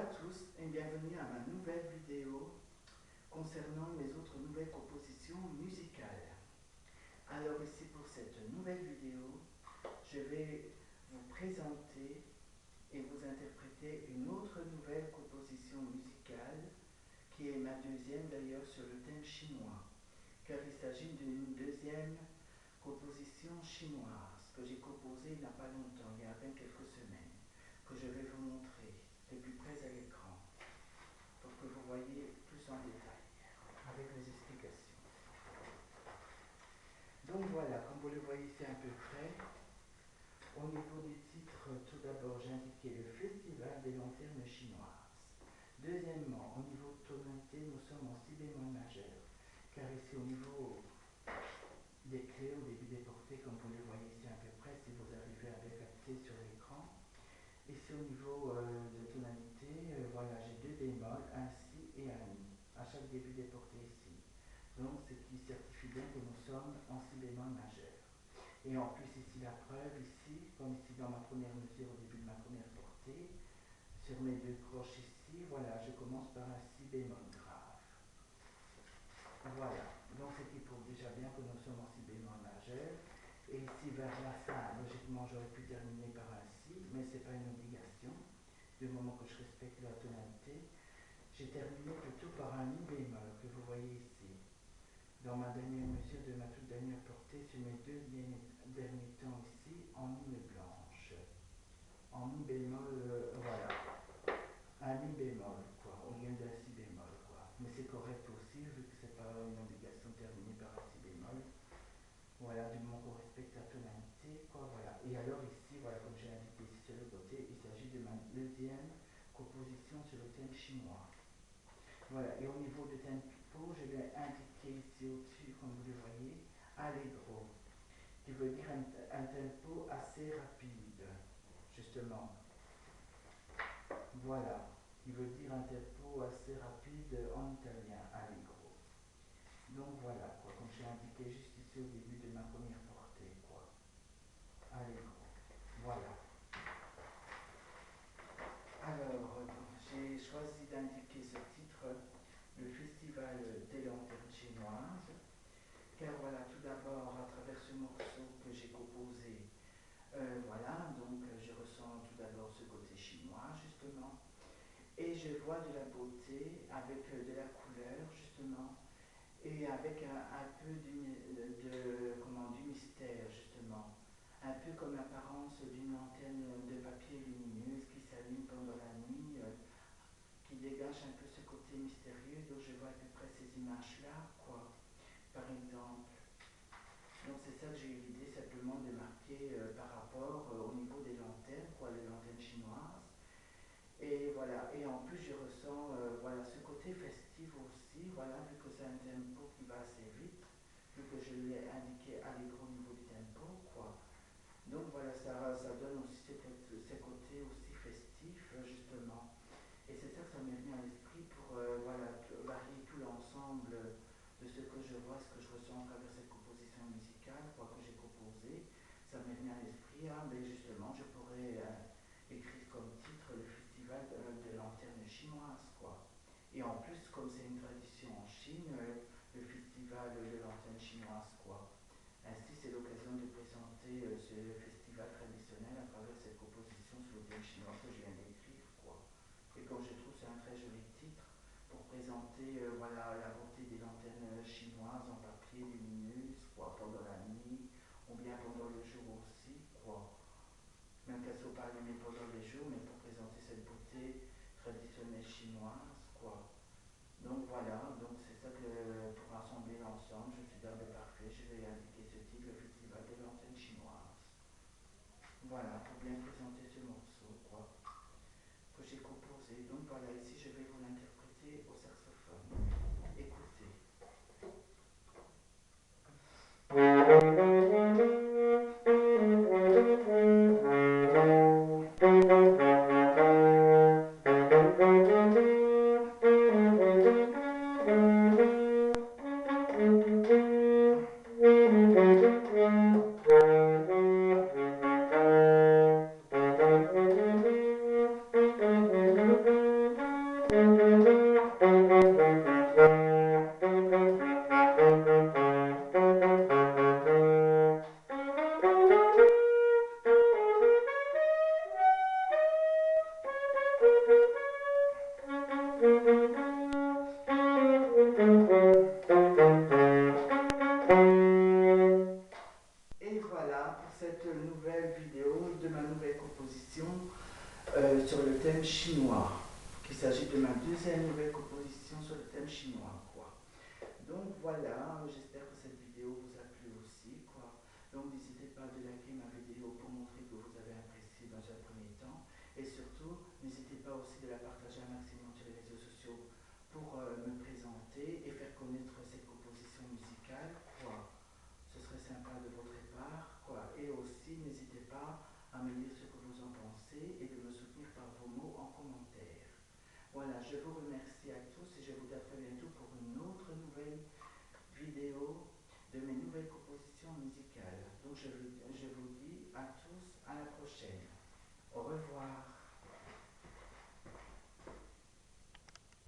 tous et bienvenue à ma nouvelle vidéo concernant mes autres nouvelles compositions musicales. Alors ici pour cette nouvelle vidéo, je vais vous présenter et vous interpréter une autre nouvelle composition musicale qui est ma deuxième d'ailleurs sur le thème chinois, car il s'agit d'une deuxième composition chinoise que j'ai composée il n'y a pas longtemps, il y a à peine quelques semaines, que je vais vous montrer de plus près à l'écran pour que vous voyez plus en détail avec les explications. Donc voilà, comme vous le voyez ici à peu près, au niveau du titre, tout d'abord j'ai indiqué le Festival des lanternes chinoises. Deuxièmement, au niveau de tonalité, nous sommes en si bémol majeur, car ici au niveau des clés, au début des portées, comme vous le voyez ici à peu près, si vous arrivez à les capter sur l'écran. Ici au niveau de tonalité, voilà, j'ai deux bémols, un si et un mi, à chaque début des portées ici. Donc ce qui certifie bien que nous sommes en si bémol majeur. Et en plus ici la preuve, ici, comme ici dans ma première mesure, au début de ma première portée, sur mes deux croches ici, voilà, je commence par un si bémol grave. Voilà, donc ce qui prouve déjà bien que nous sommes en si bémol majeur. Et ici vers la fin, logiquement j'aurais pu terminer par un si, mais ce n'est pas une obligation, du moment que je respecte la tonalité. J'ai terminé plutôt par un mi bémol que vous voyez ici. Dans ma dernière mesure de ma toute dernière portée, sur mes deux derniers temps ici, en mi blanche. En mi bémol, voilà. Un mi bémol, quoi, au lieu d'un si bémol, quoi. Mais c'est correct aussi, vu que c'est pas une obligation de terminer par un si bémol. Voilà, du moment qu'on respecte la tonalité, quoi, voilà. Et alors ici, voilà, comme j'ai indiqué ici sur le côté, il s'agit de ma deuxième composition sur le thème chinois. Voilà, et au niveau du tempo, je vais indiquer ici au-dessus, comme vous le voyez, allegro, qui veut dire un tempo assez rapide, justement. Voilà, qui veut dire un tempo assez rapide en italien, allegro. Donc voilà, quoi, comme j'ai indiqué juste ici au début de ma première portée, quoi. Allegro, voilà. Alors, j'ai choisi d'indiquer ce titre, le Festival des lanternes chinoises, car voilà, tout d'abord, à travers ce morceau que j'ai composé, voilà, donc je ressens tout d'abord ce côté chinois, justement, et je vois de la beauté avec de la couleur, justement, et avec un peu du mystère, justement, un peu comme l'apparence d'une lanterne de papier lumineuse qui s'allume pendant la nuit, qui dégage un peu ce côté mystérieux, donc je vois à peu près ces images-là, quoi, par exemple. Donc c'est ça que j'ai eu l'idée simplement de marquer par rapport au niveau des lanternes, quoi, les lanternes chinoises. Et voilà, et en plus je ressens voilà, ce côté festif aussi, voilà, vu que c'est un tempo qui va assez vite, vu que je l'ai indiqué allegro au niveau du tempo, quoi. Donc voilà, ça donne aussi ce côté aussi festif, justement. Et c'est ça que ça m'est venu à l'esprit pour voilà, varier tout l'ensemble de ce que je vois, ce que je ressens à travers cette composition musicale, quoi, que j'ai composée. Ça m'est venu à l'esprit, ah, mais justement, je pourrais écrire comme titre le Festival des lanternes chinoises, quoi. Et en plus, comme c'est une tradition en Chine, le Festival des lanternes chinoises, quoi. Ainsi, c'est l'occasion de présenter ce festival traditionnel à travers cette composition sur le thème chinois que je viens d'écrire, quoi. Et comme je trouve c'est un très joli titre pour présenter voilà, la beauté des lanternes chinoises en papier lumineuse, quoi, pendant la nuit, ou bien pendant le jour aussi, quoi. Même qu'elles ne sont pas allumées pendant les jours, mais pour présenter cette beauté traditionnelle chinoise, quoi. Donc voilà, donc c'est ça que pour rassembler l'ensemble, je me suis dit, ah, parfait, je vais indiquer ce titre, le Festival des lanternes chinoises. Voilà, pour bien présenter ce morceau, quoi, que j'ai composé. Donc voilà, ici je vais vous l'interpréter au saxophone. Écoutez. vidéo de ma nouvelle composition sur le thème chinois. Il s'agit de ma deuxième nouvelle composition sur le thème chinois, quoi. Donc voilà, j'espère que cette vidéo vous a plu aussi, quoi. Donc n'hésitez pas à liker ma vidéo pour montrer que vous avez apprécié dans un premier temps. Et surtout, n'hésitez pas aussi de la partager un maximum sur les réseaux sociaux pour me présenter et faire connaître cette composition musicale, quoi. Ce serait sympa de votre part, quoi. Et aussi, n'hésitez pas à me dire ce que vous en pensez et de me soutenir par vos mots en commentaire. Voilà, je vous remercie à tous et je vous dis à très bientôt pour une autre nouvelle vidéo de mes nouvelles compositions musicales. Donc je vous